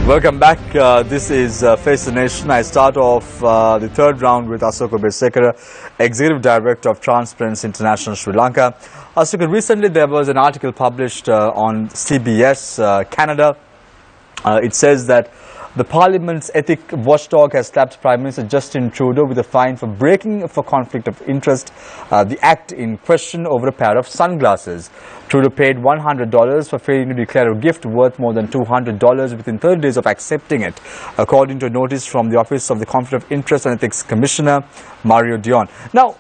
Welcome back. This is Face the Nation. I start off the third round with Asok Obesekara, Executive Director of Transparency International Sri Lanka. Asok, recently there was an article published on CBS Canada. It says that the Parliament's ethic watchdog has slapped Prime Minister Justin Trudeau with a fine for breaking for conflict of interest the act in question over a pair of sunglasses. Trudeau paid $100 for failing to declare a gift worth more than $200 within 30 days of accepting it, according to a notice from the Office of the Conflict of Interest and Ethics Commissioner, Mario Dion. Now,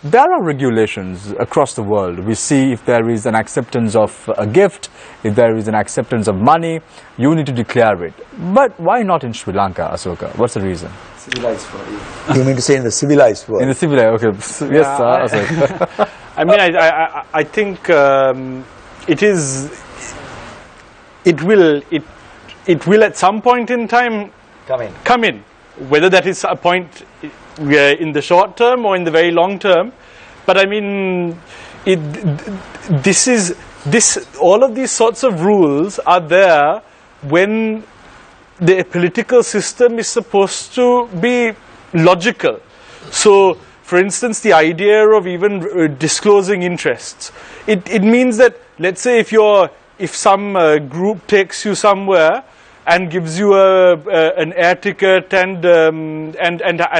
there are regulations across the world. We see if there is an acceptance of a gift, if there is an acceptance of money, you need to declare it. But why not in Sri Lanka, Asoka? What's the reason? Civilized world. You mean to say in the civilized world? In the civilized, okay. Yes, Asoka. I mean, I think it will at some point in time come in. Whether that is a point in the short term or in the very long term, but I mean, all of these sorts of rules are there when the political system is supposed to be logical. So, for instance, the idea of even disclosing interests, it means that, let's say, if some group takes you somewhere and gives you an air ticket and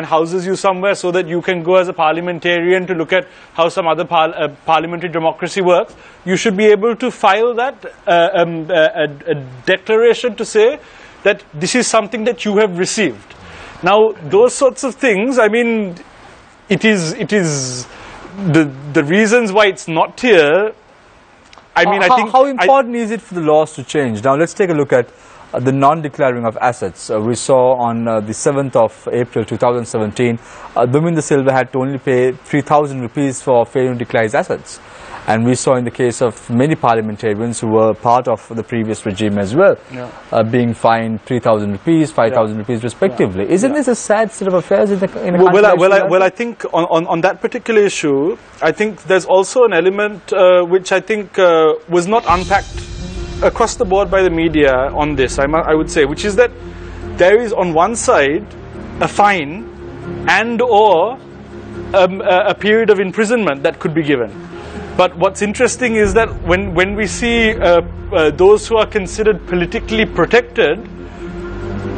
houses you somewhere so that you can go as a parliamentarian to look at how some other parliamentary democracy works, you should be able to file that a declaration to say that this is something that you have received. Now, those sorts of things, I mean, it is the reasons why it's not here. I mean, I think how important is it for the laws to change? Now, let's take a look at the non-declaring of assets. We saw on the 7th of April 2017, Duminda Silva had to only pay 3,000 rupees for failing to declare his assets. And we saw in the case of many parliamentarians who were part of the previous regime as well, being fined 3,000 rupees, 5,000 rupees respectively. Isn't this a sad state of affairs in a Well, I think on that particular issue, I think there's also an element which I think was not unpacked across the board by the media on this, I would say, which is that there is on one side a fine and or a period of imprisonment that could be given. But what's interesting is that when we see those who are considered politically protected,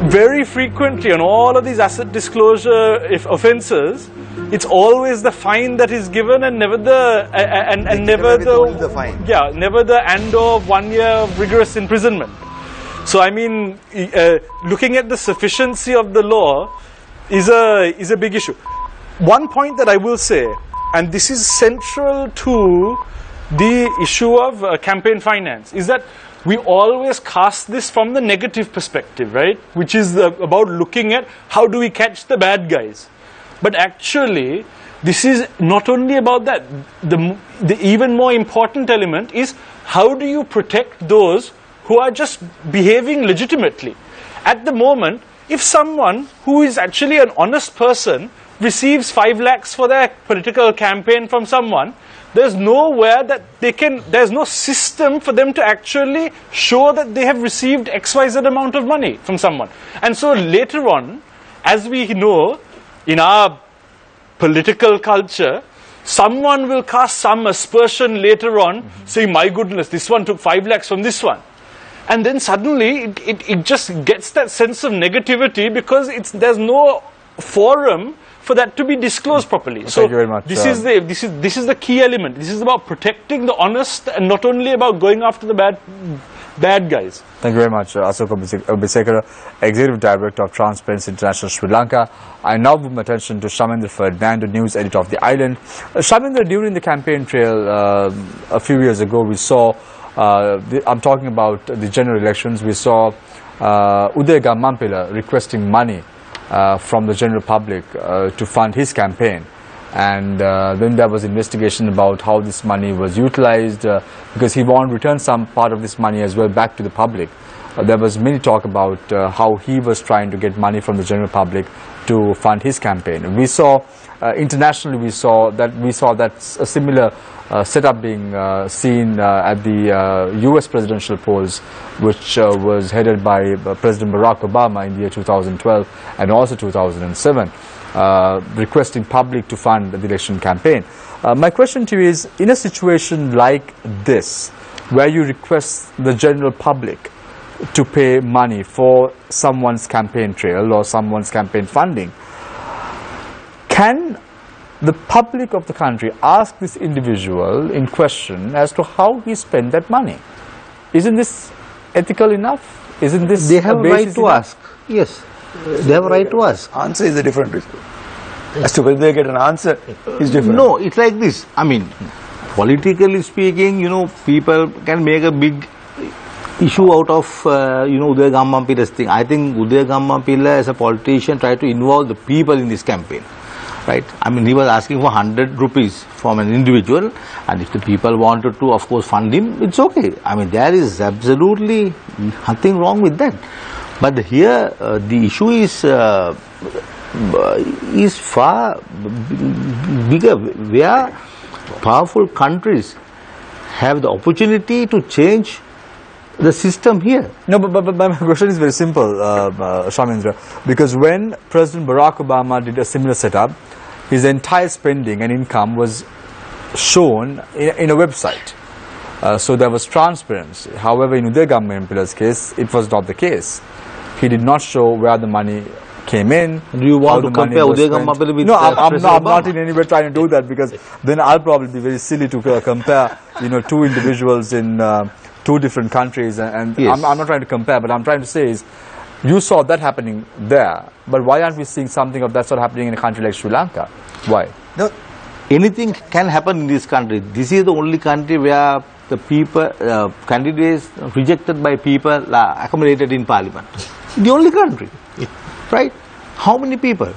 very frequently on all of these asset disclosure offences, it's always the fine that is given and never the never the fine. Yeah, never the and or 1 year of rigorous imprisonment. So I mean, looking at the sufficiency of the law is a big issue. One point that I will say, and this is central to the issue of campaign finance, is that we always cast this from the negative perspective, right? Which is about looking at how do we catch the bad guys. But actually, this is not only about that. The even more important element is how do you protect those who are just behaving legitimately. At the moment, if someone who is actually an honest person receives 5 lakhs for their political campaign from someone, there's nowhere that there's no system for them to actually show that they have received XYZ amount of money from someone. And so later on, as we know, in our political culture, someone will cast some aspersion later on, saying, my goodness, this one took 5 lakhs from this one. And then suddenly it just gets that sense of negativity because there's no forum for that to be disclosed properly. Well, thank you very much. This is the key element. This is about protecting the honest and not only about going after the bad guys. Thank you very much, Asok Obesekara, Executive Director of Transparency International Sri Lanka. I now move my attention to Shamendra Ferdinand, News Editor of The Island. Shamendra, during the campaign trail a few years ago, we saw, I'm talking about the general elections, we saw Uday Gammampila requesting money from the general public to fund his campaign. And then there was investigation about how this money was utilized because he wanted to return some part of this money as well back to the public. there was many talk about how he was trying to get money from the general public to fund his campaign. We saw internationally, we saw that a similar setup being seen at the US presidential polls, which was headed by President Barack Obama in the year 2012 and also 2007, requesting public to fund the election campaign. My question to you is, in a situation like this, where you request the general public to pay money for someone's campaign trail or someone's campaign funding, can the public of the country ask this individual in question as to how he spent that money? Isn't this ethical enough? Isn't this they have a right to enough? ask? Yes, they have a right to ask. Answer is a different issue. As to whether they get an answer is different. No, it's like this. I mean, politically speaking, you know, people can make a big issue out of, Udaya Gamampila's thing. I think Udaya Gamampila as a politician tried to involve the people in this campaign. Right? I mean, he was asking for 100 rupees from an individual, and if the people wanted to, of course, fund him, it's okay. I mean, there is absolutely nothing wrong with that. But here, the issue is far bigger, where powerful countries have the opportunity to change the system here. No, but my question is very simple, Shamindra, because when President Barack Obama did a similar setup, his entire spending and income was shown in a website. So there was transparency. However, in Udaya Gamampila's case, it was not the case. He did not show where the money came in. Do you want to compare Udaya Gamampila with I'm not in any way trying to do that, because then I'll probably be very silly to compare, two individuals in two different countries, and yes. I'm not trying to compare, but I'm trying to say is, you saw that happening there, but why aren't we seeing something of that sort happening in a country like Sri Lanka? Why? No, anything can happen in this country. This is the only country where the people, candidates rejected by people are accommodated in parliament. The only country, right? How many people?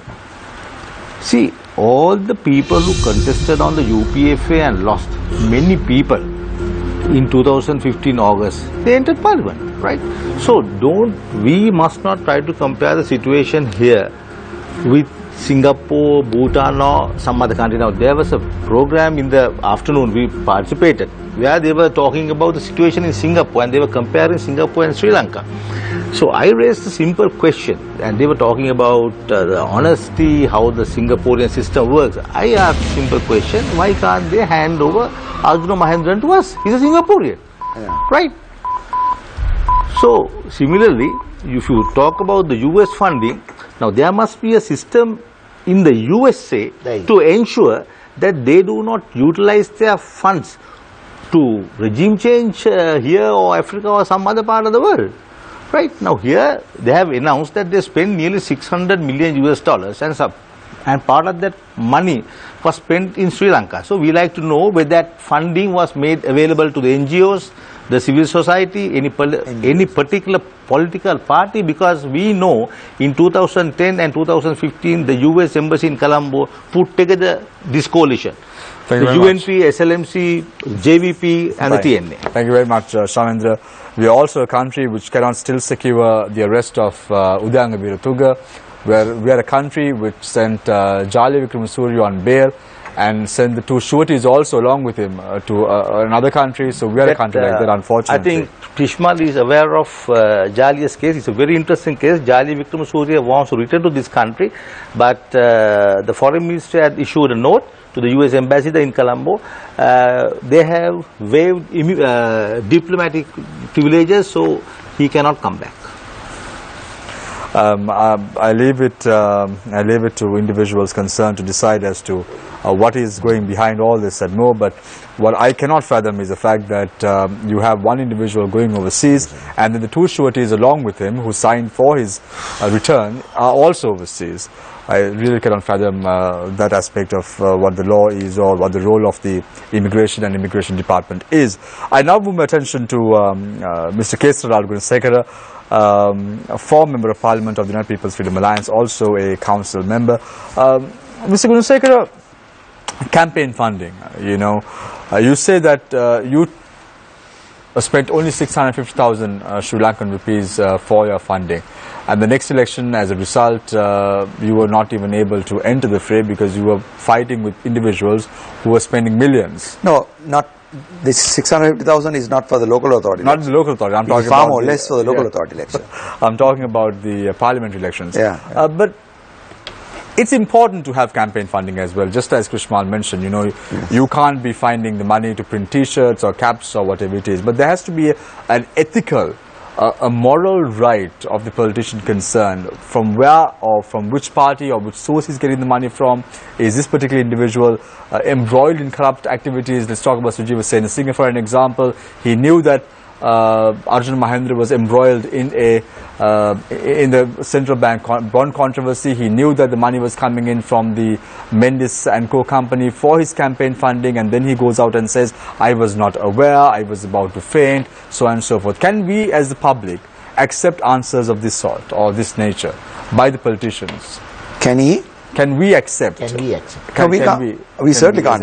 See, all the people who contested on the UPFA and lost, many people in 2015 August, they entered parliament, right? So we must not try to compare the situation here with Singapore, Bhutan or some other country. Now, there was a program in the afternoon we participated where they were talking about the situation in Singapore, and they were comparing Singapore and Sri Lanka. So I raised a simple question, and they were talking about the honesty, how the Singaporean system works. I asked a simple question: why can't they hand over Arjuna Mahendran to us? He's a Singaporean, right? So similarly, if you talk about the US funding, now there must be a system in the USA to ensure that they do not utilize their funds to regime change here or Africa or some other part of the world. Right now, here they have announced that they spend nearly $600 million and part of that money was spent in Sri Lanka. So we like to know whether that funding was made available to the NGOs, the civil society, any particular political party, because we know in 2010 and 2015 the US Embassy in Colombo put together this coalition. The UNP, SLMC, JVP and the TNA. Thank you very much, Shamindra. We are also a country which cannot still secure the arrest of Udaya Viratuga, where we are a country which sent Jali Vikramasuriya on bail and sent the two sureties also along with him to another country. So we are a country like that, unfortunately. I think Tishmal is aware of Jali's case. It's a very interesting case. Jali Vikramasuriya wants to return to this country, but the foreign ministry had issued a note to the US Embassy in Colombo. They have waived diplomatic privileges, so he cannot come back. I leave it to individuals concerned to decide as to what is going behind all this and more. But what I cannot fathom is the fact that you have one individual going overseas, and then the two sureties along with him who signed for his return are also overseas. I really cannot fathom that aspect of what the law is or what the role of the Immigration and Immigration Department is. I now move my attention to Mr. Kesaralal Gunasekara, a former Member of Parliament of the United People's Freedom Alliance, also a council member. Mr. Gunasekara, campaign funding, you say that you spent only 650,000 Sri Lankan rupees for your funding. And the next election, as a result, you were not even able to enter the fray because you were fighting with individuals who were spending millions. No, not this 650,000 is not for the local authority. Not the local authority. I'm talking far about more less for the local authority election. I'm talking about the parliamentary elections. Yeah. But it's important to have campaign funding as well. Just as Krishmal mentioned, you know, you can't be finding the money to print T-shirts or caps or whatever it is. But there has to be an ethical, a moral right of the politician concerned, from where or from which party or which source he's getting the money from. Is this particular individual embroiled in corrupt activities? Let's talk about Sujeeva Sen Singh for an example. He knew that Arjun Mahendra was embroiled in the central bank bond controversy. He knew that the money was coming in from the Mendes and Co company for his campaign funding, and then he goes out and says, I was not aware, I was about to faint, so on and so forth. Can we as the public accept answers of this sort or this nature by the politicians? Can we accept? Can we accept? We certainly can't.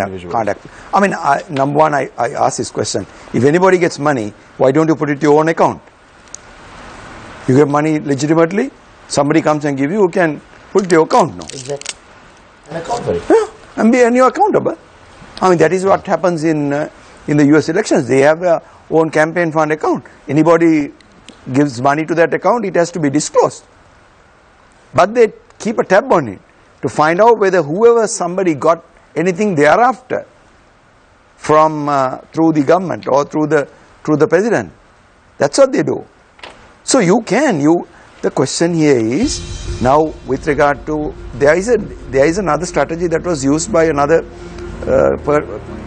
I mean, number one, I ask this question. If anybody gets money, why don't you put it to your own account? You get money legitimately, somebody comes and give you can put it to your account now. Exactly. An account for it. Yeah, and you're accountable. I mean, that is what happens in the US elections. They have their own campaign fund account. Anybody gives money to that account, it has to be disclosed. But they keep a tab on it to find out whether somebody got anything thereafter from through the government or through the president. That's what they do. So the question here is now with regard to there is another strategy that was used by another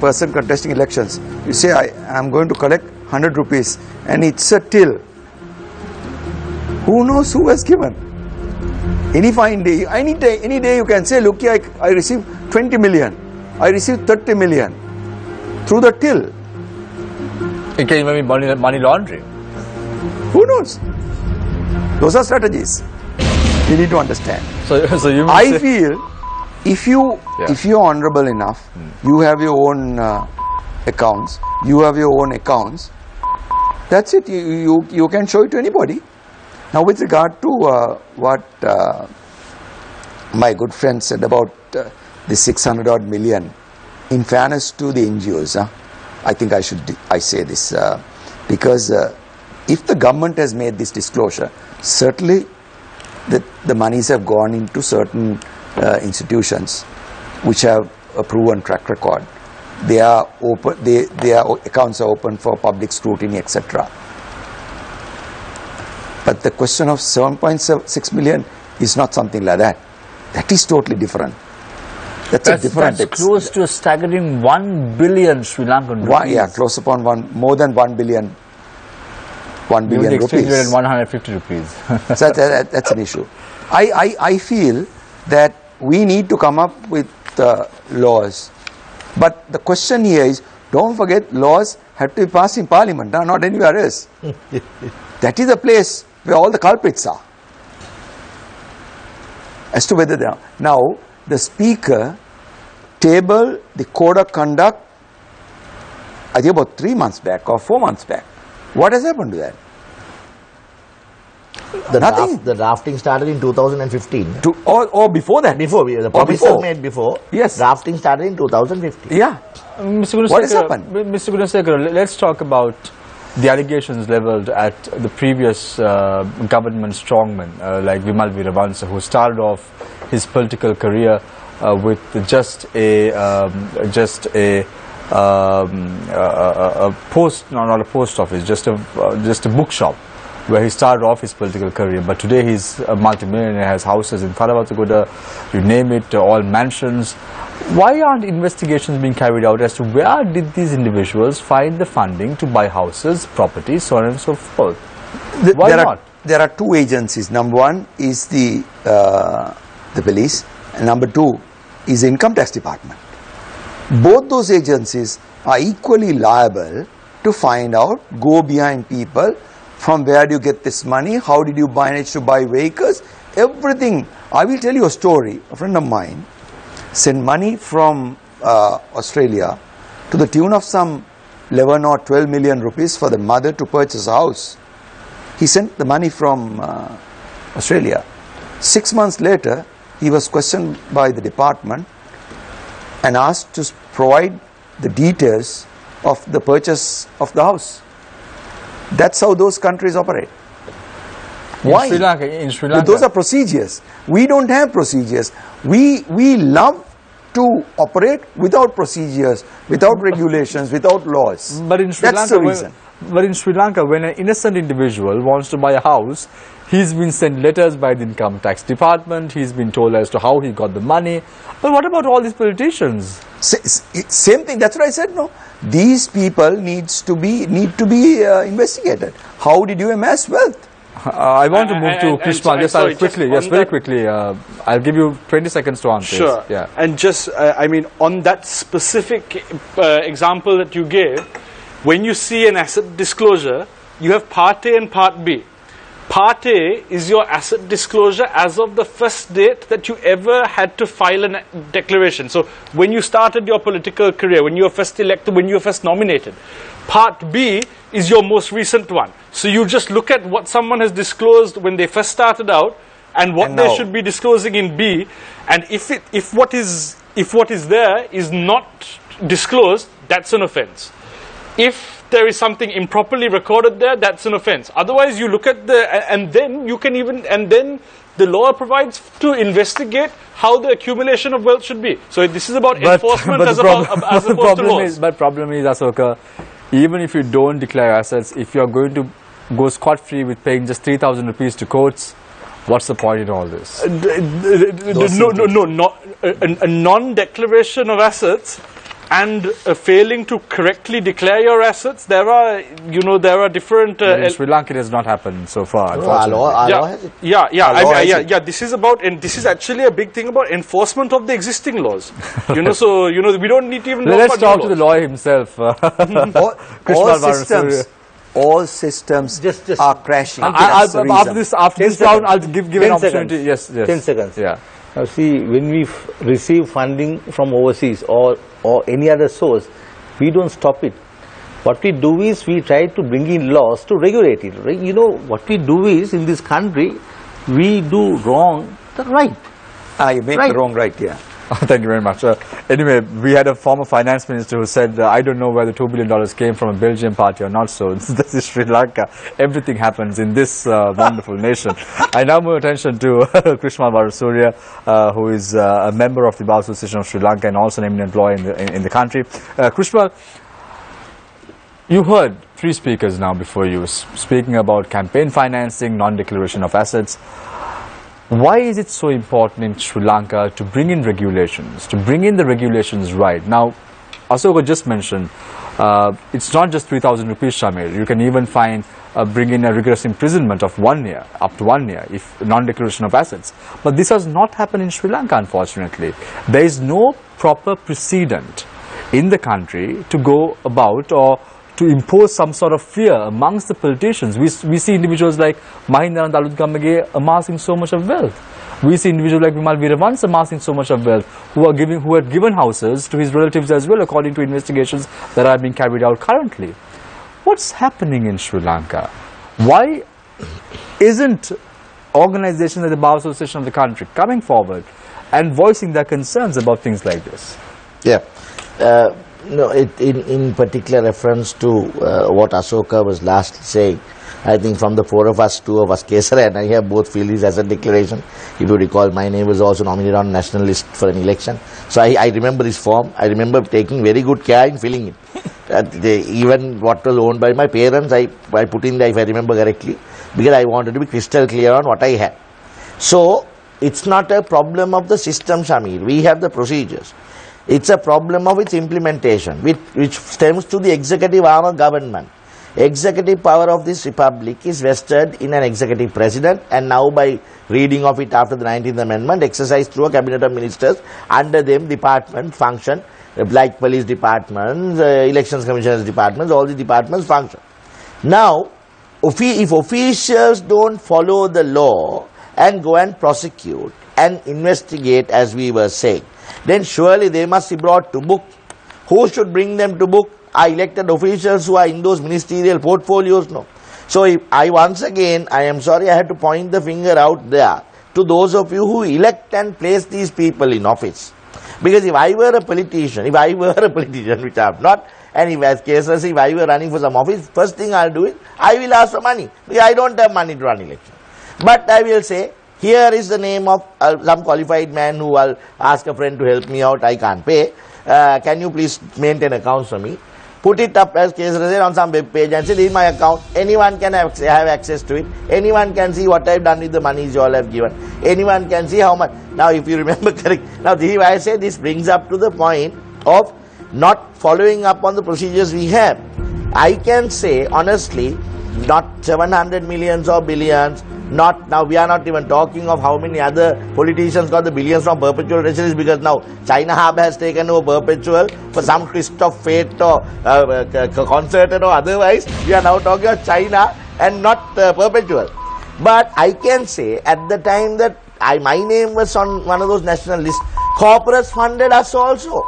person contesting elections. You say I am going to collect 100 rupees and it's a till. Who knows who has given? Any fine day, any day you can say, look here, I received 20 million, I received 30 million through the till. It can even be money laundering. Who knows? Those are strategies. You need to understand. So you I feel if you're honorable enough, you have your own accounts, that's it. You can show it to anybody. Now, with regard to what my good friend said about the 600 odd million, in fairness to the NGOs, I think I say this because if the government has made this disclosure, certainly the monies have gone into certain institutions which have a proven track record. They are open. Their accounts are open for public scrutiny, etc. But the question of 7.6 million is not something like that. That is totally different. That's close to a staggering 1 billion Sri Lankan rupees. Close upon more than 1 billion. 1 billion rupees. 150 rupees. So that's an issue. I feel that we need to come up with laws. But the question here is, don't forget, laws have to be passed in Parliament, not anywhere else. That is the place where all the culprits are. As to whether they are. Now, the Speaker tabled the Code of Conduct, I think about 3 months back or 4 months back. What has happened to that? The drafting started in 2015. Or before that? The promise was made before. Yes. Drafting started in 2015. Yeah. What has happened? Mr. Gunasekara, let's talk about the allegations leveled at the previous government strongmen like Vimal Veeravansa, who started off his political career with just a post office, just a bookshop, where he started off his political career. But today he's a multimillionaire, has houses in Thalawathagoda, you name it, all mansions. Why aren't investigations being carried out as to where did these individuals find the funding to buy houses, properties, so on and so forth? Why not? There are two agencies. Number one is the police, and number two is the income tax department. Both those agencies are equally liable to find out, go behind people, from where do you get this money, how did you manage to buy vehicles, everything. I will tell you a story. A friend of mine sent money from Australia to the tune of some 11 or 12 million rupees for the mother to purchase a house. He sent the money from Australia. 6 months later, he was questioned by the department and asked to provide the details of the purchase of the house. That's how those countries operate. Why? In Sri Lanka. Those are procedures. We don't have procedures. We love to operate without procedures, without regulations, without laws. But in Sri That's Lanka, the reason. But in Sri Lanka, when an innocent individual wants to buy a house, he's been sent letters by the income tax department, he's been told as to how he got the money. But what about all these politicians? Same thing, that's what I said, no? These people need to be investigated. How did you amass wealth? I want to move to Krishma. Yes, very quickly. I'll give you 20 seconds to answer. Sure. Yeah. And just, I mean, on that specific example that you gave, when you see an asset disclosure, you have Part A and Part B. Part A is your asset disclosure as of the first date that you ever had to file a declaration. So when you started your political career, when you were first elected, when you were first nominated. Part B is your most recent one. So you just look at what someone has disclosed when they first started out and what they should be disclosing in B. And if what is there is not disclosed, that's an offense. If there is something improperly recorded there, that's an offense. Otherwise, you look at and then the law provides to investigate how the accumulation of wealth should be. So this is about enforcement as opposed to laws. But problem is, Asoka, even if you don't declare assets, if you are going to go scot-free with paying just 3,000 rupees to courts, what's the point in all this? A non-declaration of assets and failing to correctly declare your assets, there are different. In Sri Lanka, it has not happened so far. Unfortunately. This is about, and this is actually a big thing about enforcement of the existing laws. So we don't need to even. Let's talk to the lawyer himself. All systems are crashing. After this round, I'll give an opportunity. Yes. 10 seconds. Yeah. Now see, when we receive funding from overseas or any other source, we don't stop it. What we do is we try to bring in laws to regulate it. Right? What we do is in this country, we do wrong the right. You make the wrong right, yeah. Thank you very much. Anyway, we had a former finance minister who said, I don't know where the $2 billion came from, a Belgian party or not. So this is Sri Lanka. Everything happens in this wonderful nation. I now move attention to Krishma Varasurya, who is a member of the Bar Association of Sri Lanka and also an eminent lawyer in the country. Krishma, you heard three speakers now before you speaking about campaign financing, non-declaration of assets. Why is it so important in Sri Lanka to bring in regulations, to bring in the regulations right? Now, Asoka just mentioned, it's not just 3,000 rupees, Shamir. You can even bring in a rigorous imprisonment of 1 year, up to 1 year, if non-declaration of assets. But this has not happened in Sri Lanka, unfortunately. There is no proper precedent in the country to go about or to impose some sort of fear amongst the politicians. We see individuals like Mahinda Daluthgamage amassing so much of wealth. We see individuals like Vimal Veeravansa amassing so much of wealth, who had given houses to his relatives as well, according to investigations that are being carried out currently. What's happening in Sri Lanka? Why isn't organizations like the Bar Association of the country coming forward and voicing their concerns about things like this? Yeah. No, in particular reference to what Asoka was last saying, I think from the four of us, two of us, Kesara and I have both filled his asset declaration. If you recall, my name was also nominated on national list for an election. So I remember this form. I remember taking very good care in filling it. Even what was owned by my parents, I put in there, if I remember correctly, because I wanted to be crystal clear on what I had. So it's not a problem of the system, Shamir. We have the procedures. It's a problem of its implementation, which stems to the executive arm of government. Executive power of this republic is vested in an executive president, and now by reading of it after the 19th Amendment, exercised through a cabinet of ministers. Under them, department function, like police departments, elections commissioners departments, all the departments function. Now, if officials don't follow the law and go and prosecute and investigate, as we were saying, then surely they must be brought to book. Who should bring them to book? Are elected officials who are in those ministerial portfolios? No. So if once again, I am sorry I had to point the finger out there to those of you who elect and place these people in office. Because if I were a politician, which I am not, and if I were running for some office, first thing I'll do is, I will ask for money. Because I don't have money to run election. But I will say, here is the name of some qualified man who will ask a friend to help me out, I can't pay. Can you please maintain accounts for me? Put it up as case on some web page and say, this is my account. Anyone can have access to it. Anyone can see what I've done with the monies you all have given. Anyone can see how much. Now, if you remember correct, now this is why I say this brings up to the point of not following up on the procedures we have. I can say honestly, not 700 millions or billions, now we are not even talking of how many other politicians got the billions from perpetual treasuries, because now China Hub has taken over perpetual for some twist of fate or concerted or otherwise. We are now talking of China and not perpetual. But I can say at the time that my name was on one of those national lists, corporates funded us also.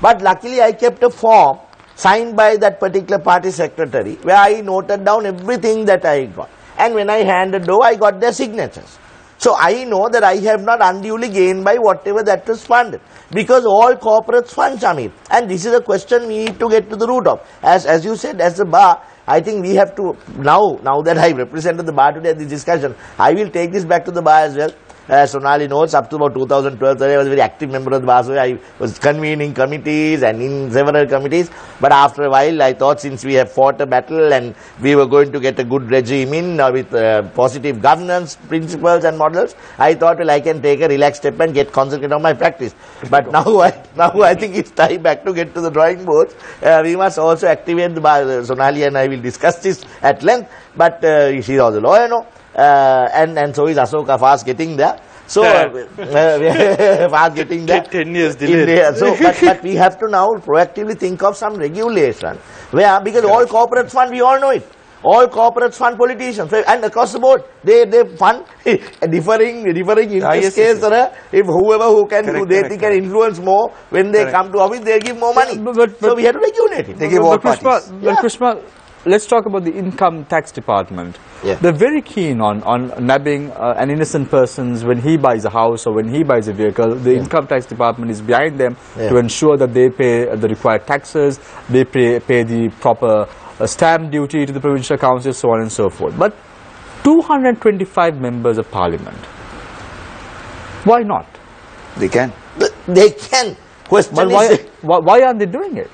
But luckily I kept a form signed by that particular party secretary where I noted down everything that I got. And when I handed over, I got their signatures. So I know that I have not unduly gained by whatever that was funded. Because all corporates fund, Shamir. And this is a question we need to get to the root of. As you said, as a bar, I think we have to, now that I represented the bar today at this discussion, I will take this back to the bar as well. Sonali knows, up to about 2012, I was a very active member of the bar, so I was convening committees and in several committees. But after a while, I thought since we have fought a battle and we were going to get a good regime in with positive governance principles and models, I thought, well, I can take a relaxed step and get concentrated on my practice. But now I think it's time back to get to the drawing board. We must also activate the bar. Sonali and I will discuss this at length, but she's also a lawyer, no? And so is Asoka, fast getting there. So fast getting there. 10 years delayed. So, but we have to now proactively think of some regulation where, because all corporates fund, we all know it. All corporates fund politicians, and across the board they fund differing interest case. If whoever who can do, they can influence more when they come to office, they give more money. So we have to regulate it. They give all parties. Krishma, let's talk about the income tax department. Yeah. They're very keen on nabbing an innocent person when he buys a house or when he buys a vehicle. The income tax department is behind them to ensure that they pay the required taxes, they pay the proper stamp duty to the provincial council, so on and so forth. But 225 members of parliament, why not? They can. They can. Question why aren't they doing it?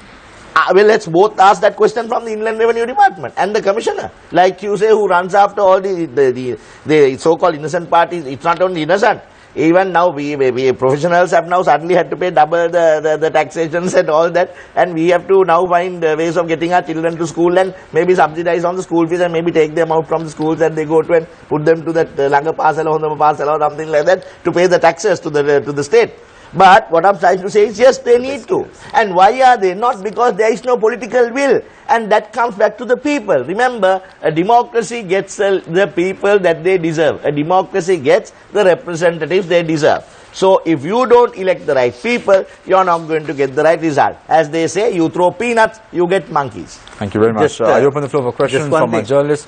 Well, let's both ask that question from the Inland Revenue Department and the Commissioner. Like you say, who runs after all the so-called innocent parties. It's not only innocent. Even now, we professionals have now suddenly had to pay double the taxations and all that. And we have to now find ways of getting our children to school and maybe subsidize on the school fees and maybe take them out from the schools that they go to and put them to that Lanka parcel or something like that to pay the taxes to the state. But what I'm trying to say is, yes, they need to. And why are they? Not because there is no political will. And that comes back to the people. Remember, a democracy gets the people that they deserve. A democracy gets the representatives they deserve. So if you don't elect the right people, you're not going to get the right result. As they say, you throw peanuts, you get monkeys. Thank you very much. I open the floor for questions from our journalists.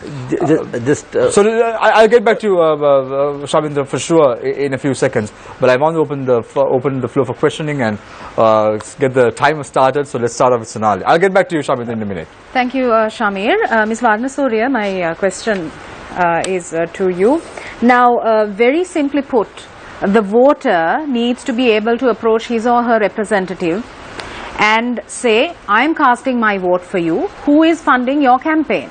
So I'll get back to Shamindra for sure in a few seconds. But I want to open the floor for questioning and get the timer started. So let's start off with Sonali. I'll get back to you, Shamindra, in a minute. Thank you, Shamir. Ms. Varnasurya, my question is to you. Now, very simply put, the voter needs to be able to approach his or her representative and say, I'm casting my vote for you. Who is funding your campaign?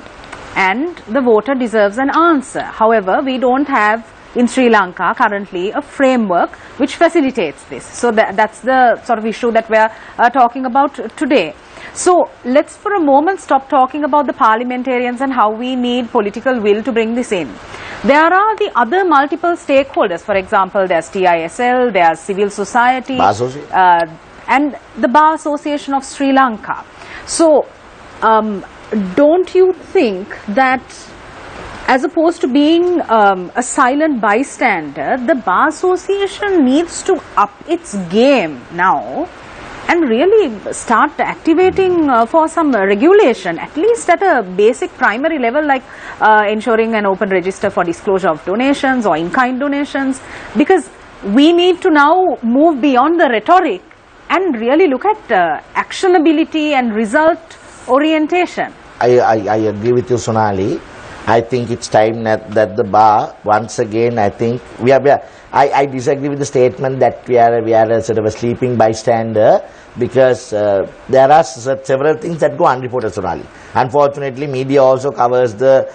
And the voter deserves an answer. However, we don't have in Sri Lanka currently a framework which facilitates this. So that's the sort of issue that we're talking about today. So let's for a moment stop talking about the parliamentarians and how we need political will to bring this in. There are the other multiple stakeholders. For example, there's TISL, there's civil society, and the Bar Association of Sri Lanka. So don't you think that as opposed to being a silent bystander, the Bar Association needs to up its game now and really start activating for some regulation, at least at a basic primary level, like ensuring an open register for disclosure of donations or in-kind donations, because we need to now move beyond the rhetoric and really look at actionability and result orientation. I agree with you, Sonali. I think it's time that the bar, once again, I think I disagree with the statement that we are a sort of a sleeping bystander, because there are several things that go unreported, Sonali. Unfortunately, media also covers the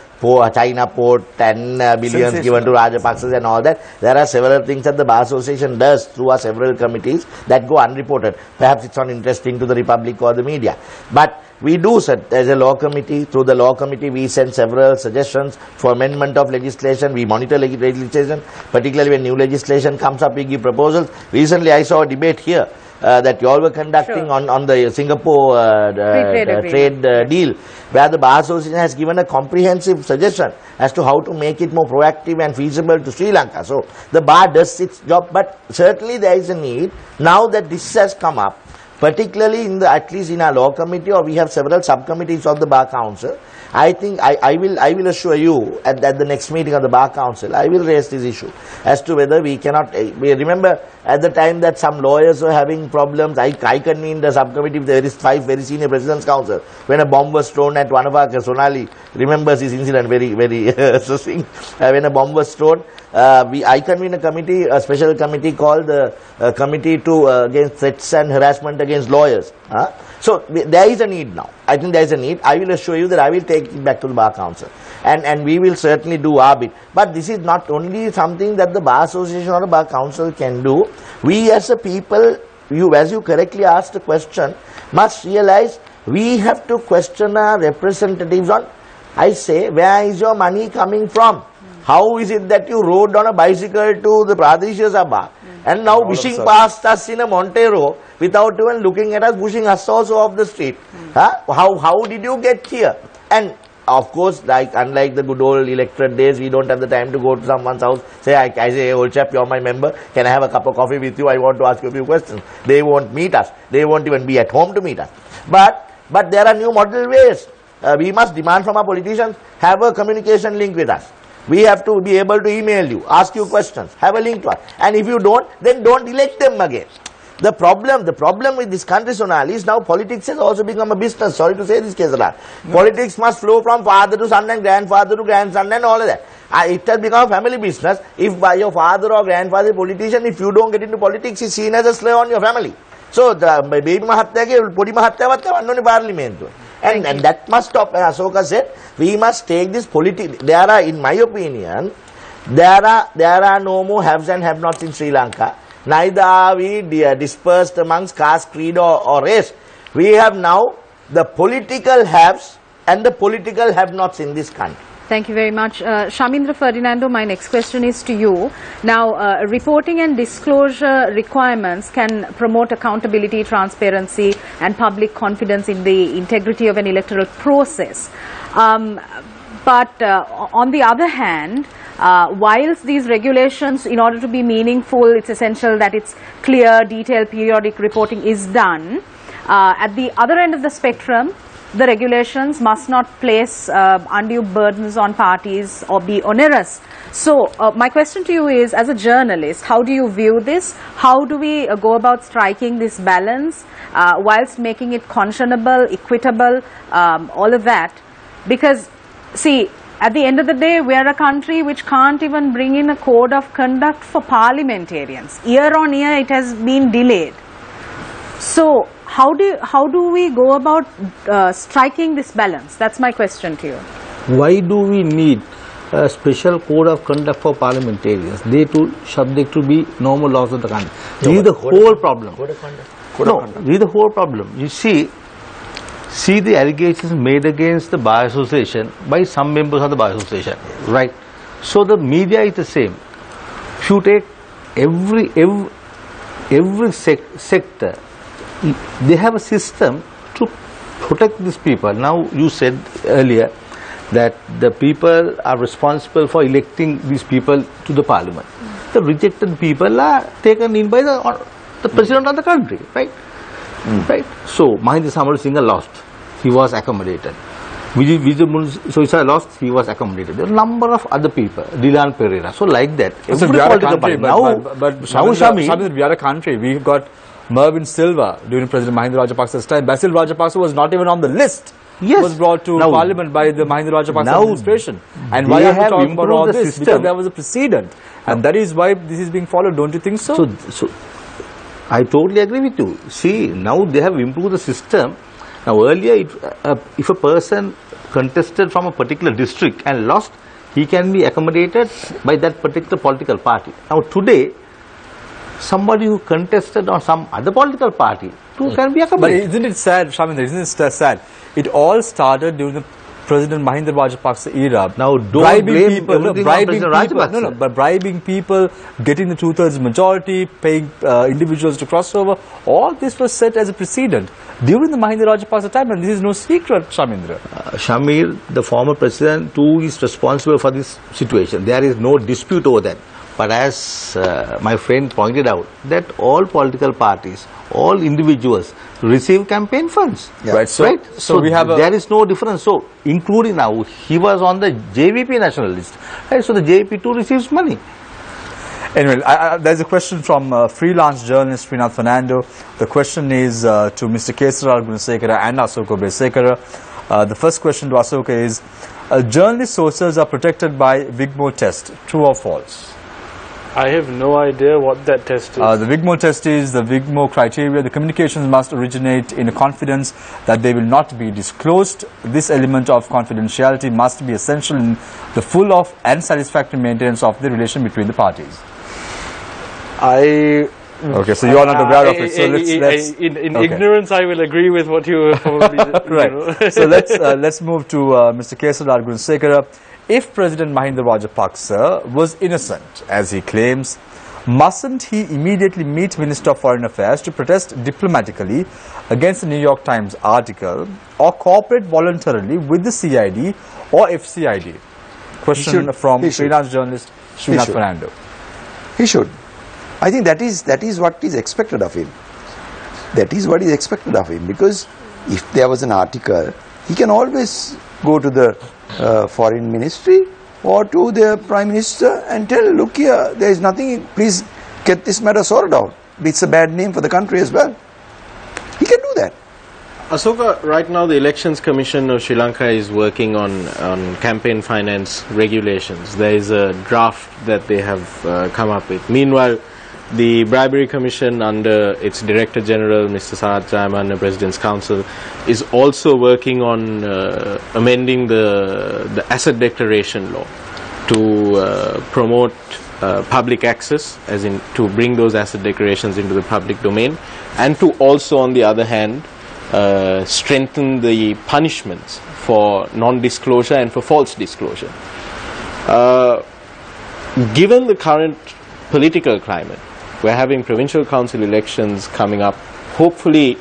China port, 10 billions given to Rajapaksas and all that. There are several things that the Bar Association does through our several committees that go unreported. Perhaps it's not interesting to the Republic or the media. But we do, as a law committee, through the law committee, we send several suggestions for amendment of legislation. We monitor legislation, particularly when new legislation comes up, we give proposals. Recently, I saw a debate here that you all were conducting on the Singapore trade deal, where the Bar Association has given a comprehensive suggestion as to how to make it more proactive and feasible to Sri Lanka. So the Bar does its job, but certainly there is a need, now that this has come up, particularly at least in our law committee, or we have several subcommittees of the Bar Council. I think I will assure you at the next meeting of the Bar Council, I will raise this issue as to whether we cannot. We remember at the time that some lawyers were having problems. I convened a subcommittee. There is 5 very senior President's Council when a bomb was thrown at one of our. Sonali remembers this incident very succinct. When a bomb was thrown, I convened a committee, a special committee called the Committee to Against Threats and Harassment Against Lawyers. So there is a need now. I think there is a need. I will assure you that I will take it back to the Bar Council, and we will certainly do our bit. But this is not only something that the Bar Association or the Bar Council can do. We as a people, as you correctly asked the question, must realize we have to question our representatives on, I say, where is your money coming from? How is it that you rode on a bicycle to the Pradesh Sabha and now wishing past us in a Montero without even looking at us, pushing us also off the street? How did you get here? And of course, unlike the good old electorate days, we don't have the time to go to someone's house, say, I say, hey, old chap, you're my member, can I have a cup of coffee with you? I want to ask you a few questions. They won't meet us. They won't even be at home to meet us. But there are new model ways. We must demand from our politicians, have a communication link with us. We have to be able to email you, ask you questions, have a link to us. And if you don't, then don't elect them again. The problem with this country, Sonali, is now politics has also become a business. Sorry to say this, Kesala. Politics must flow from father to son and grandfather to grandson and all of that. It has become a family business. If by your father or grandfather is a politician, if you don't get into politics, it's seen as a slur on your family. So, the baby mahattya, podi mahattya vatta, parliament. And that must stop. And Asoka said, we must take this politics. There are, in my opinion, there are no more haves and have-nots in Sri Lanka. Neither are we dispersed amongst caste, creed or race. We have now the political haves and the political have-nots in this country. Thank you very much. Shamindra Ferdinando, my next question is to you. Now, reporting and disclosure requirements can promote accountability, transparency and public confidence in the integrity of an electoral process. But on the other hand, whilst these regulations, in order to be meaningful, it's essential that it's clear, detailed, periodic reporting is done. At the other end of the spectrum, the regulations must not place undue burdens on parties or be onerous. So, my question to you is, as a journalist, how do you view this? How do we go about striking this balance whilst making it conscionable, equitable, all of that? Because, see, at the end of the day, we are a country which can't even bring in a code of conduct for parliamentarians. Year on year, it has been delayed. So, how do we go about striking this balance? That's my question to you. Why do we need a special code of conduct for parliamentarians? They too subject to be normal laws of the country. This is the whole problem. This is the whole problem. You see the allegations made against the Bar Association by some members of the Bar Association, right? So the media is the same. If you take every sector, they have a system to protect these people. Now, you said earlier that the people are responsible for electing these people to the parliament. The rejected people are taken in by the president of the country, right? right? So Mahinda Samarisinghe lost, he was accommodated. Vijay Soisa lost, he was accommodated. There are a number of other people, Dilan Pereira. So like that, So we are a country, but Shamir, we are a country. We've got Mervyn Silva during President Mahinda Rajapaksa's time. Basil Rajapaksa was not even on the list. Yes. Was brought to Parliament by the Mahinda Rajapaksa administration. And they why are we have talking about all improved the this? system. Because there was a precedent. And that is why this is being followed. Don't you think so? So I totally agree with you. See, now they have improved the system. Now earlier, if a person contested from a particular district and lost, he can be accommodated by that particular political party. Now today, somebody who contested on some other political party too can be accommodated. But isn't it sad, Shamindra, isn't it sad? It all started during the President Mahinda Rajapaksa era. Now don't bribing blame people, everything on President Rajapaksa. but bribing people, getting the 2/3 majority, paying individuals to cross over, all this was set as a precedent during the Mahinda Rajapaksa time, and this is no secret, Shamindra. Shamir, the former president too is responsible for this situation. There is no dispute over that. But as my friend pointed out, that all political parties, all individuals receive campaign funds. Yeah. Right. So we have there is no difference. So including now, he was on the JVP national list. Right. So the JVP too receives money. Anyway, there's a question from freelance journalist Srinath Fernando. The question is to Mr. Kesara Gunasekara and Ashoka Besekara. The first question to Ashoka is, journalist sources are protected by Wigmore test. True or false? I have no idea what that test is. The Wigmore test is the Wigmore criteria. The communications must originate in a confidence that they will not be disclosed. This element of confidentiality must be essential in the full of and satisfactory maintenance of the relation between the parties. Okay, so you are not aware of it. So let's in ignorance, I will agree with what you probably right. So let's move to Mr. Kesara Gunasekara. If President Mahinda Rajapaksa was innocent, as he claims, mustn't he immediately meet Minister of Foreign Affairs to protest diplomatically against the New York Times article, or cooperate voluntarily with the CID or FCID? Question from freelance journalist Srinath Fernando. He should. I think that is what is expected of him. That is what is expected of him, because if there was an article, he can always go to the foreign ministry or to the prime minister and tell, look here, there is nothing, please get this matter sorted out. It's a bad name for the country as well. He can do that. Ashoka, right now the Elections Commission of Sri Lanka is working on campaign finance regulations. There is a draft that they have come up with. Meanwhile, the Bribery Commission under its Director General, Mr. Sarath Jayamana, President's Council, is also working on amending the asset declaration law to promote public access, as in to bring those asset declarations into the public domain, and to also, on the other hand, strengthen the punishments for non-disclosure and for false disclosure. Given the current political climate, we're having provincial council elections coming up. Hopefully,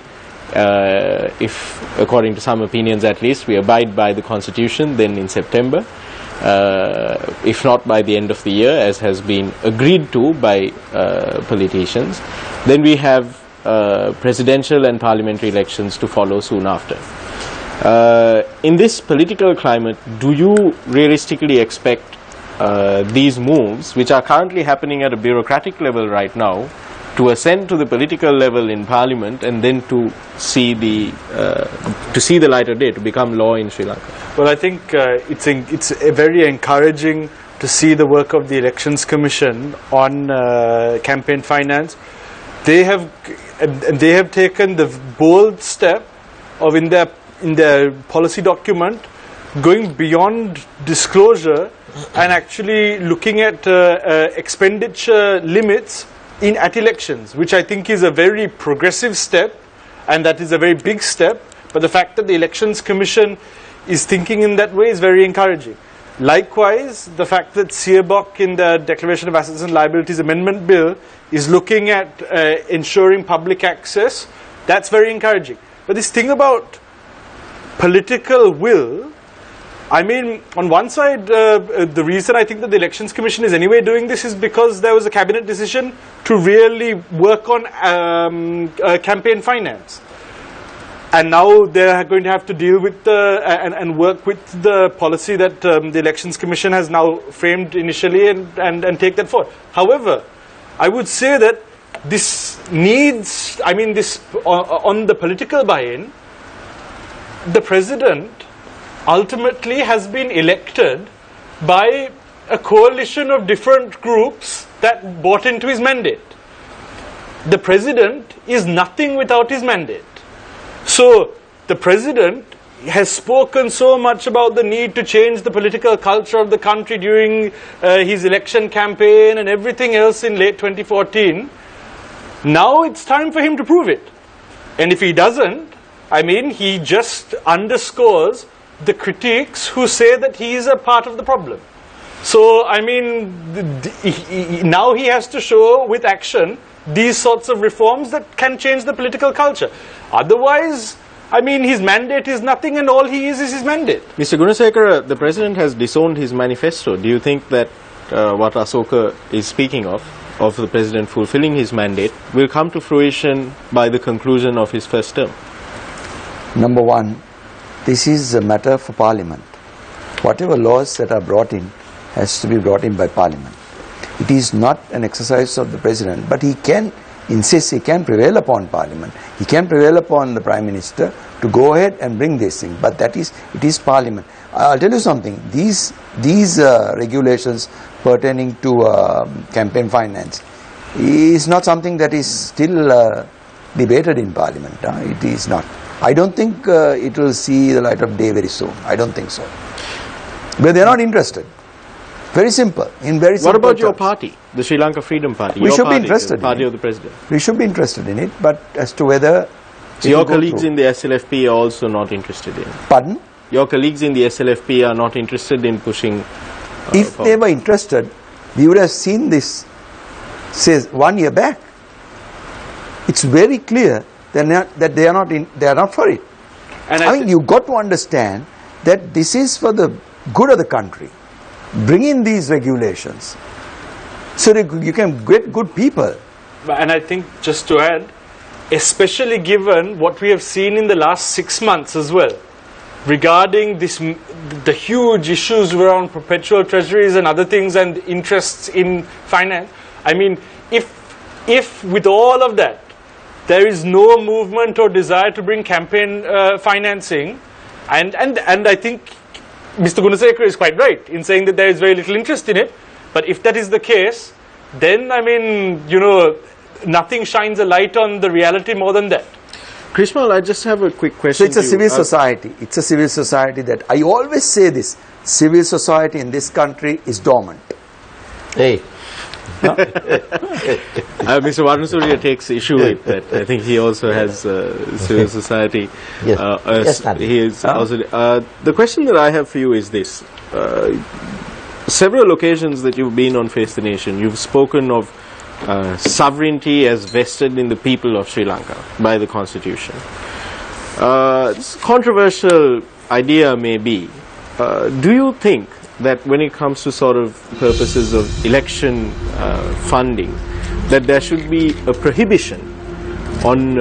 if according to some opinions at least, we abide by the constitution, then in September, if not by the end of the year, as has been agreed to by politicians, then we have presidential and parliamentary elections to follow soon after. In this political climate, do you realistically expect these moves, which are currently happening at a bureaucratic level right now, to ascend to the political level in Parliament and then to see the light of day, to become law in Sri Lanka? Well, I think it's very encouraging to see the work of the Elections Commission on campaign finance. They have taken the bold step of in their policy document going beyond disclosure and actually looking at expenditure limits at elections, which I think is a very progressive step, and that is a very big step. But the fact that the Elections Commission is thinking in that way is very encouraging. Likewise, the fact that Seabok in the Declaration of Assets and Liabilities Amendment Bill is looking at ensuring public access, that's very encouraging. But this thing about political will, I mean, on one side, the reason I think that the Elections Commission is anyway doing this is because there was a cabinet decision to really work on campaign finance. And now they are going to have to deal with and work with the policy that the Elections Commission has now framed initially and take that forward. However, I would say that this needs, I mean, this on the political buy-in, the president ultimately has been elected by a coalition of different groups that bought into his mandate. The president is nothing without his mandate. So the president has spoken so much about the need to change the political culture of the country during his election campaign and everything else in late 2014. Now it's time for him to prove it. And if he doesn't, I mean, he just underscores the critics who say that he is a part of the problem. So, I mean, now he has to show with action these sorts of reforms that can change the political culture. Otherwise, I mean, his mandate is nothing and all he is his mandate. Mr. Gunasekara, the president has disowned his manifesto. Do you think that what Asoka is speaking of the president fulfilling his mandate, will come to fruition by the conclusion of his first term? Number one, this is a matter for Parliament. Whatever laws that are brought in has to be brought in by Parliament. It is not an exercise of the President, but he can insist, he can prevail upon Parliament. He can prevail upon the Prime Minister to go ahead and bring this thing. But it is Parliament. I'll tell you something. These regulations pertaining to campaign finance is not something that is still debated in Parliament. It is not. I don't think it will see the light of day very soon. I don't think so. But they are not interested. Very simple. In very simple What about terms. your party, the Sri Lanka Freedom Party? We your should party, be interested the party in of the president. We should be interested in it, but as to whether So your colleagues in the SLFP are also not interested in it? Pardon? Your colleagues in the SLFP are not interested in pushing... If they were interested, we would have seen this, say, 1 year back. It's very clear that they are not for it. And I mean, you got to understand that this is for the good of the country. Bring in these regulations so that you can get good people. And I think, just to add, especially given what we have seen in the last 6 months as well, regarding the huge issues around perpetual treasuries and other things and interests in finance. I mean, if with all of that, there is no movement or desire to bring campaign financing, and I think Mr. Gunasekara is quite right in saying that there is very little interest in it, but if that is the case, then, I mean, you know, nothing shines a light on the reality more than that. Krishmal, I just have a quick question. So it's a civil society. It's a civil society that, I always say this, civil society in this country is dormant. Hey. Mr. Varnasuriya takes issue with that. I think he also has civil society. Yes. He is also, the question that I have for you is this. Several occasions that you've been on Face the Nation, you've spoken of sovereignty as vested in the people of Sri Lanka by the constitution. It's a controversial idea maybe. Do you think that when it comes to sort of purposes of election funding, that there should be a prohibition on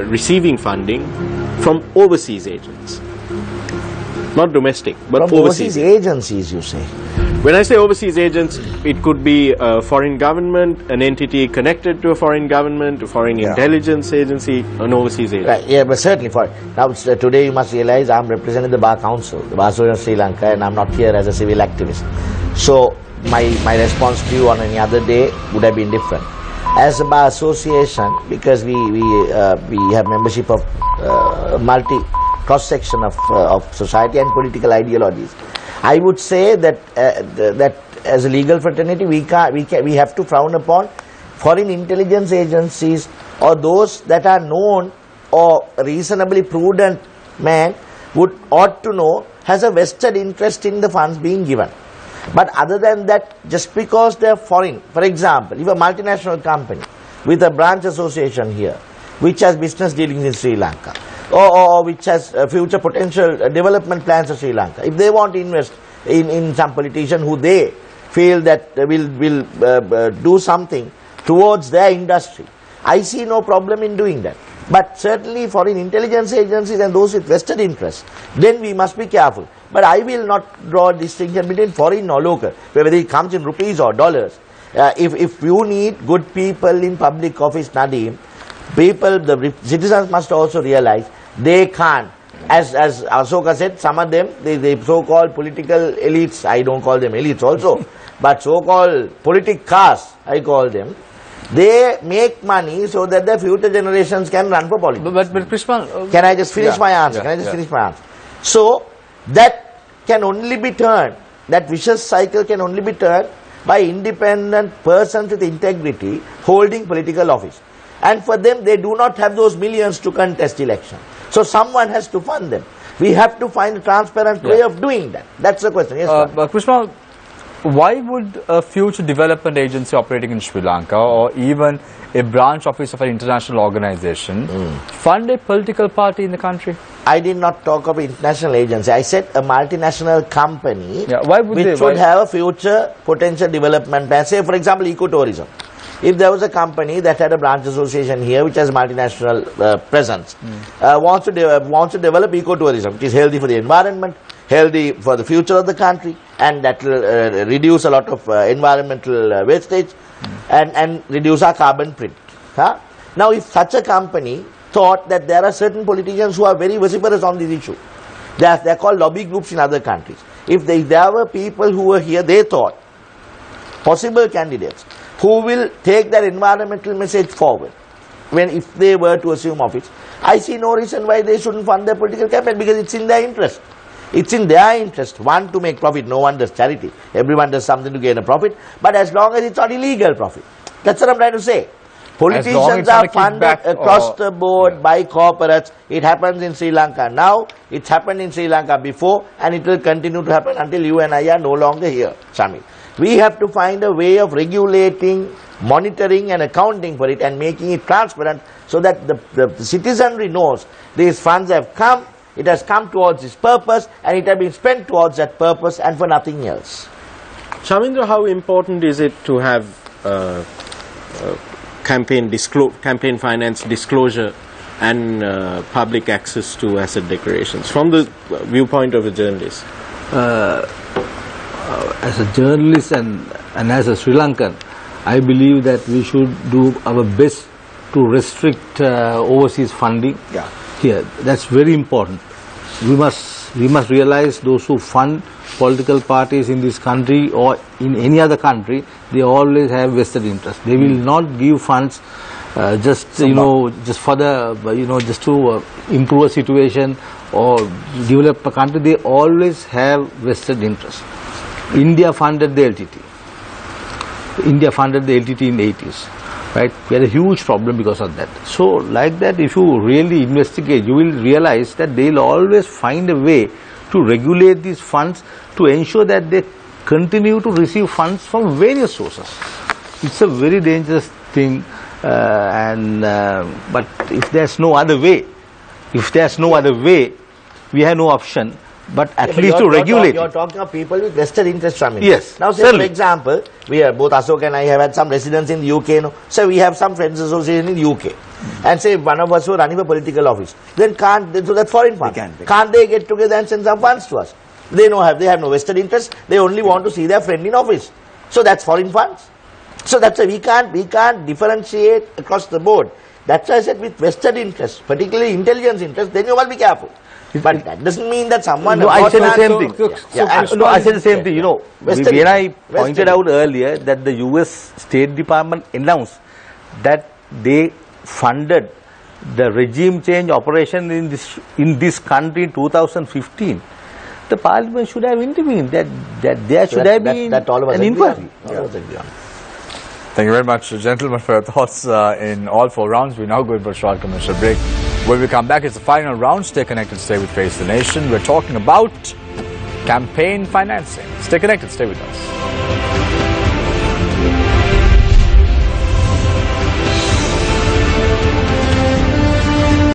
receiving funding from overseas agents? Not domestic, but From overseas agencies, you say? When I say overseas agents, it could be a foreign government, an entity connected to a foreign government, a foreign intelligence agency, an overseas agent. Right, yeah, but certainly for it. Now, today you must realize I am representing the Bar Council, the Bar Association of Sri Lanka, and I am not here as a civil activist. So, my response to you on any other day would have been different. As a Bar Association, because we have membership of cross-section of society and political ideologies, I would say that that as a legal fraternity we have to frown upon foreign intelligence agencies or those that are known or reasonably prudent man ought to know has a vested interest in the funds being given. But other than that, just because they are foreign, for example, if a multinational company with a branch association here which has business dealings in Sri Lanka, or which has future potential development plans of Sri Lanka, if they want to invest in some politician who they feel that will do something towards their industry, I see no problem in doing that. But certainly foreign intelligence agencies and those with vested interests, then we must be careful. But I will not draw a distinction between foreign or local, whether it comes in rupees or dollars. If you need good people in public office, Nadeem, the citizens must also realize they can't. As Asoka said, some of them, the so-called political elites, I don't call them elites also, but so-called politic castes, I call them, they make money so that the future generations can run for politics. But Krishman, can I just finish my answer? Finish my answer? So, that can only be turned, that vicious cycle can only be turned by independent persons with integrity holding political office. And for them, they do not have those millions to contest election. So someone has to fund them. We have to find a transparent way of doing that. That's the question. Yes, Krishna, why would a future development agency operating in Sri Lanka or even a branch office of an international organization fund a political party in the country? I did not talk of international agency. I said a multinational company which should have a future potential development plan. Say, for example, ecotourism. If there was a company that had a branch association here which has multinational presence, wants to develop ecotourism, which is healthy for the environment, healthy for the future of the country, and that will reduce a lot of environmental wastage and reduce our carbon print. Now, if such a company thought that there are certain politicians who are very vociferous on this issue, they are called lobby groups in other countries. If there were people who were here, they thought, possible candidates, who will take that environmental message forward if they were to assume office, I see no reason why they shouldn't fund their political campaign, because it's in their interest. It's in their interest, one, to make profit. No one does charity. Everyone does something to gain a profit. But as long as it's not illegal profit. That's what I'm trying to say. Politicians are funded across the board by corporates. It happens in Sri Lanka now. It's happened in Sri Lanka before. And it will continue to happen until you and I are no longer here, Shamil. We have to find a way of regulating, monitoring and accounting for it and making it transparent so that the citizenry knows these funds have come, it has come towards its purpose and it has been spent towards that purpose and for nothing else. Shamindra, how important is it to have campaign finance disclosure and public access to asset declarations from the viewpoint of a journalist? As a journalist and as a Sri Lankan, I believe that we should do our best to restrict overseas funding here. That's very important. We must realize those who fund political parties in this country or in any other country, they always have vested interest. They will not give funds just for the just to improve a situation or develop a country. They always have vested interest. India funded the LTT. India funded the LTT in the 80s, right? We had a huge problem because of that. So, like that, if you really investigate, you will realize that they will always find a way to regulate these funds to ensure that they continue to receive funds from various sources. It's a very dangerous thing, but if there's no other way, we have no option. But at least to regulate. You're talking of people with vested interest, Shamil. Yes. Now, say for example, we are both Ashok and I have had some residence in the UK. No? So we have some friends association in the UK. And say one of us who are running for political office. Then so that's foreign funds. Can't they get together and send some funds to us? They have no vested interest. They only want to see their friend in office. So that's foreign funds. So that's why we can't differentiate across the board. That's why I said with vested interest, particularly intelligence interest, then you must be careful. But that doesn't mean that someone... No, I said the same thing. I said the same thing. You know, when I pointed out earlier that the US State Department announced that they funded the regime change operation in this country in 2015, the Parliament should have intervened. That there should have been an inquiry. Thank you very much, gentlemen, for your thoughts in all 4 rounds. We now go for a short commercial break. When we come back, it's the final round. Stay connected, stay with Face the Nation. We're talking about campaign financing. Stay connected, stay with us.